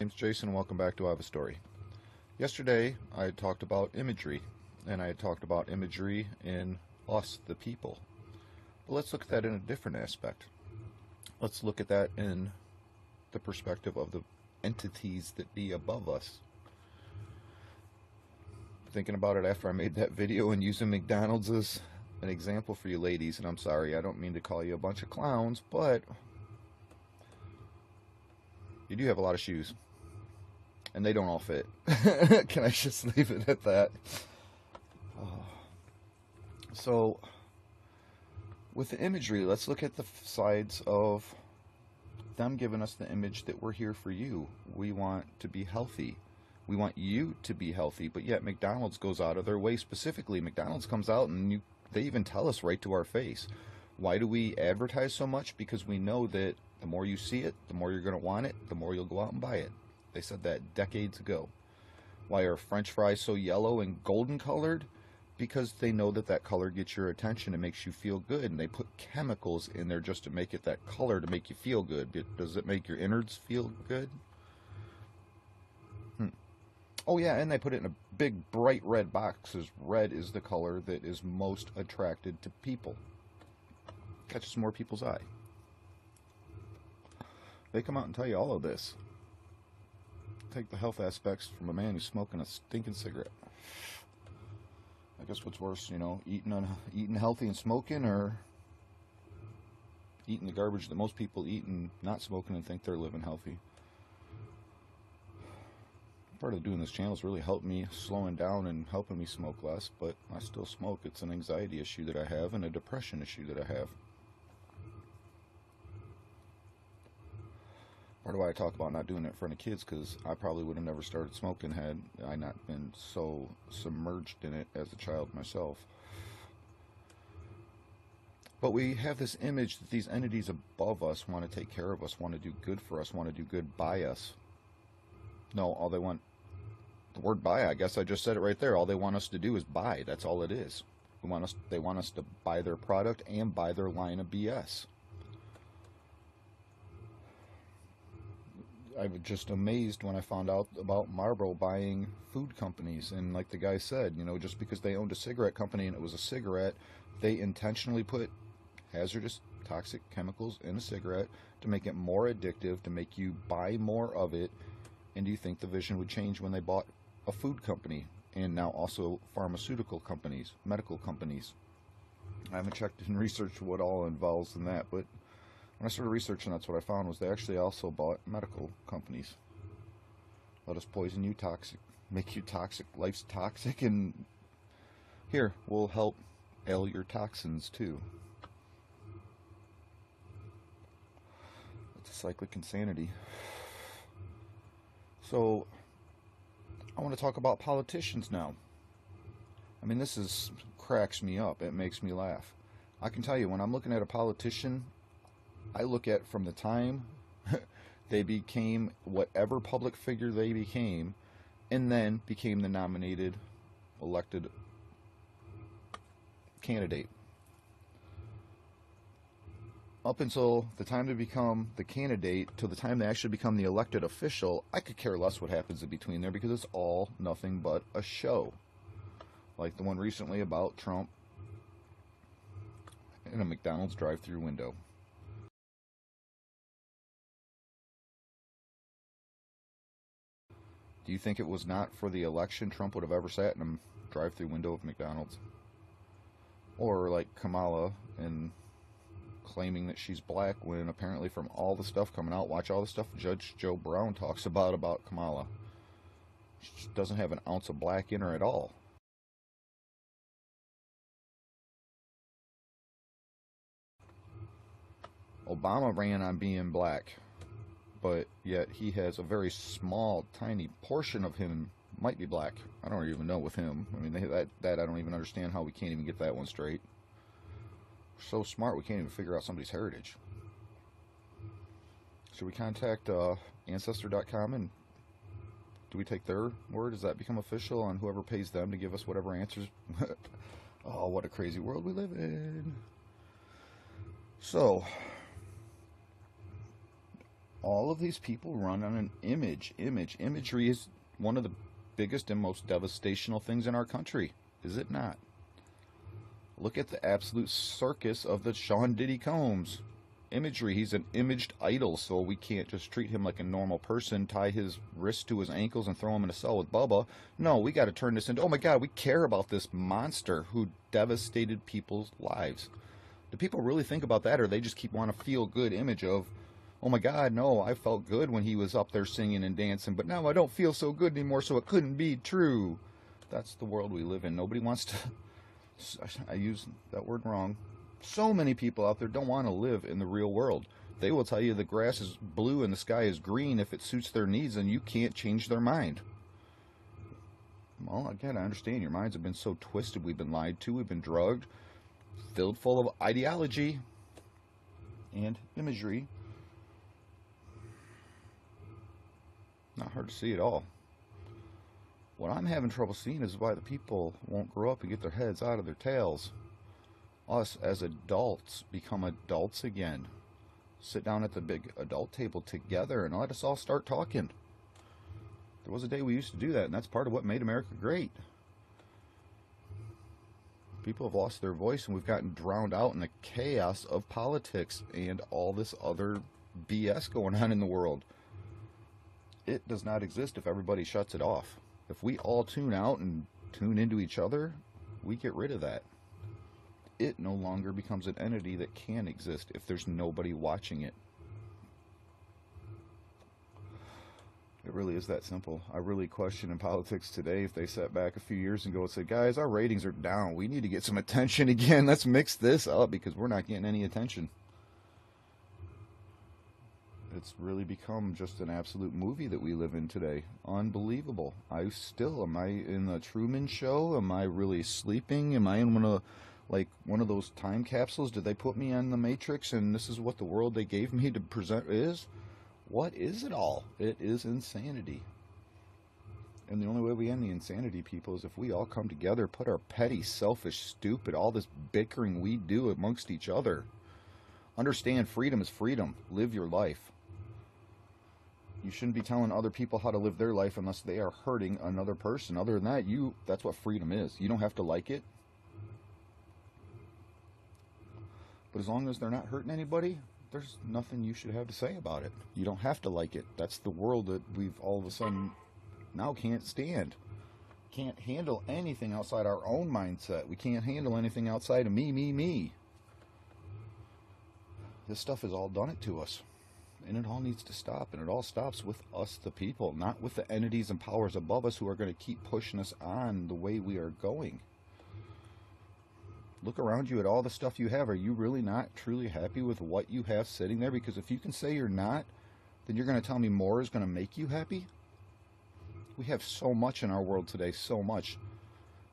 name's Jason. Welcome back to I Have a Story. Yesterday, I had talked about imagery, and I had talked about imagery in us, the people. But let's look at that in a different aspect. Let's look at that in the perspective of the entities that be above us. Thinking about it after I made that video and using McDonald's as an example for you ladies, and I'm sorry, I don't mean to call you a bunch of clowns, but you do have a lot of shoes, and they don't all fit. Can I just leave it at that? So, with the imagery, let's look at the sides of them giving us the image that we're here for you. We want to be healthy. We want you to be healthy, but yet McDonald's goes out of their way specifically. McDonald's comes out and they even tell us right to our face. Why do we advertise so much? Because we know that the more you see it, the more you're going to want it, the more you'll go out and buy it. They said that decades ago. Why are French fries so yellow and golden colored? Because they know that that color gets your attention and makes you feel good, and they put chemicals in there just to make it that color to make you feel good. Does it make your innards feel good? Oh yeah, and they put it in a big bright red box, because red is the color that is most attracted to people. Catches more people's eye. They come out and tell you all of this. Take the health aspects from a man who's smoking a stinking cigarette. I guess what's worse, you know, eating healthy and smoking, or eating the garbage that most people eat and not smoking and think they're living healthy. Part of doing this channel has really helped me slowing down and helping me smoke less, but I still smoke. It's an anxiety issue that I have and a depression issue that I have. Part of why I talk about not doing it in front of kids, because I probably would have never started smoking had I not been so submerged in it as a child myself. But we have this image that these entities above us want to take care of us, want to do good for us, want to do good by us. No, all they want, the word buy, I guess I just said it right there. All they want us to do is buy. That's all it is. They want us to buy their product and buy their line of BS. I was just amazed when I found out about Marlboro buying food companies. And like the guy said, you know, just because they owned a cigarette company and it was a cigarette, they intentionally put hazardous, toxic chemicals in a cigarette to make it more addictive, to make you buy more of it. And do you think the vision would change when they bought a food company and now also pharmaceutical companies, medical companies? I haven't checked and researched what all involves in that, but when I started researching, that's what I found was they actually also bought medical companies. Let us poison you, toxic, make you toxic, life's toxic, and here, we'll help ail your toxins too. It's a cyclic insanity. So, I want to talk about politicians now. I mean, this cracks me up. It makes me laugh. I can tell you, when I'm looking at a politician, I look at from the time they became whatever public figure they became, and then became the nominated, elected candidate. Up until the time they become the candidate, till the time they actually become the elected official, I could care less what happens in between there, because it's all nothing but a show. Like the one recently about Trump in a McDonald's drive-thru window. Do you think it was not for the election Trump would have ever sat in a drive-thru window of McDonald's? Or like Kamala and claiming that she's black, when apparently from all the stuff coming out, watch all the stuff Judge Joe Brown talks about Kamala. She doesn't have an ounce of black in her at all. Obama ran on being black, but yet he has a very small, tiny portion of him might be black. I don't even know with him. I mean, that I don't even understand how we can't even get that one straight. We're so smart, we can't even figure out somebody's heritage. Should we contact Ancestor.com and do we take their word? Does that become official on whoever pays them to give us whatever answers? Oh, what a crazy world we live in. So, all of these people run on an imagery is one of the biggest and most devastational things in our country, is it not? Look at the absolute circus of the Sean Diddy Combs. Imagery, he's an imaged idol, so we can't just treat him like a normal person, tie his wrists to his ankles and throw him in a cell with Bubba. No, we got to turn this into, oh my God, we care about this monster who devastated people's lives. Do people really think about that, or they just keep wanting to feel good image of, oh my God, no, I felt good when he was up there singing and dancing, but now I don't feel so good anymore, so it couldn't be true. That's the world we live in. Nobody wants to, I use that word wrong. So many people out there don't want to live in the real world. They will tell you the grass is blue and the sky is green if it suits their needs, and you can't change their mind. Well, again, I understand your minds have been so twisted. We've been lied to, we've been drugged, filled full of ideology and imagery. Not hard to see at all. What I'm having trouble seeing is why the people won't grow up and get their heads out of their tails. Us as adults become adults again. Sit down at the big adult table together and let us all start talking. There was a day we used to do that, and that's part of what made America great. People have lost their voice, and we've gotten drowned out in the chaos of politics and all this other BS going on in the world. It does not exist if everybody shuts it off. If we all tune out and tune into each other, we get rid of that. It no longer becomes an entity that can exist if there's nobody watching it. It really is that simple. I really question in politics today if they sat back a few years ago and said, guys, our ratings are down. We need to get some attention again. Let's mix this up because we're not getting any attention. It's really become just an absolute movie that we live in today. Unbelievable. Am I in the Truman Show? Am I really sleeping? Am I in one of those time capsules? Did they put me on the Matrix and this is what the world they gave me to present is? What is it all? It is insanity. And the only way we end the insanity, people, is if we all come together, put our petty, selfish, stupid, all this bickering we do amongst each other. Understand freedom is freedom. Live your life. You shouldn't be telling other people how to live their life unless they are hurting another person. Other than that, that's what freedom is. You don't have to like it. But as long as they're not hurting anybody, there's nothing you should have to say about it. You don't have to like it. That's the world that we've all of a sudden now can't stand. Can't handle anything outside our own mindset. We can't handle anything outside of me. This stuff has all done it to us. And it all needs to stop. And it all stops with us, the people, not with the entities and powers above us who are going to keep pushing us on the way we are going. Look around you at all the stuff you have. Are you really not truly happy with what you have sitting there? Because if you can say you're not, then you're going to tell me more is going to make you happy? We have so much in our world today, so much.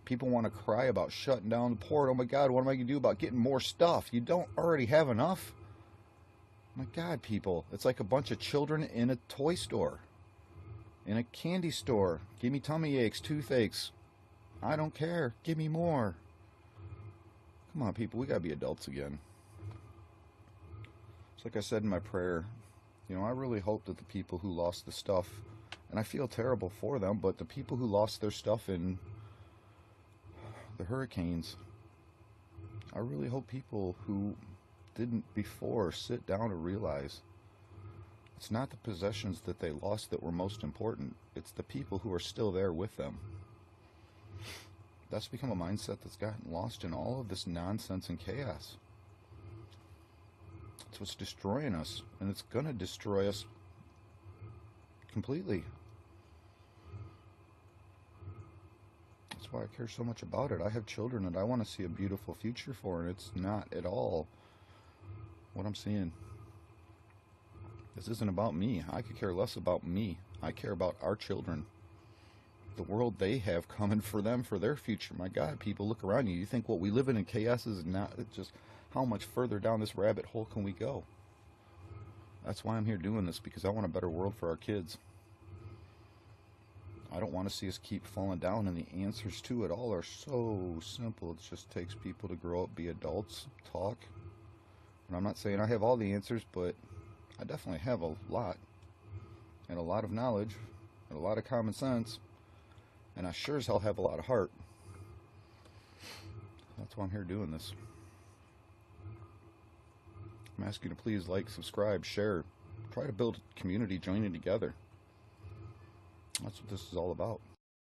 People want to cry about shutting down the port. Oh my God, what am I going to do about getting more stuff? You don't already have enough. My God, people, it's like a bunch of children in a toy store, in a candy store. Give me tummy aches, toothaches. I don't care. Give me more. Come on, people, we got to be adults again. It's like I said in my prayer, I really hope that the people who lost the stuff, and I feel terrible for them, but the people who lost their stuff in the hurricanes, I really hope people who didn't before sit down and realize it's not the possessions that they lost that were most important. It's the people who are still there with them. That's become a mindset that's gotten lost in all of this nonsense and chaos. It's what's destroying us, and it's going to destroy us completely. That's why I care so much about it. I have children that I want to see a beautiful future for, and it's not at all what I'm seeing. This isn't about me. I could care less about me. I care about our children. The world they have coming for them, for their future. My God, people, look around you. You think what we live in chaos is not, it's just how much further down this rabbit hole can we go? That's why I'm here doing this, because I want a better world for our kids. I don't want to see us keep falling down, and the answers to it all are so simple. It just takes people to grow up, be adults, talk. And I'm not saying I have all the answers, but I definitely have a lot, and a lot of knowledge, and a lot of common sense, and I sure as hell have a lot of heart. That's why I'm here doing this. I'm asking you to please like, subscribe, share, try to build a community joining together. That's what this is all about.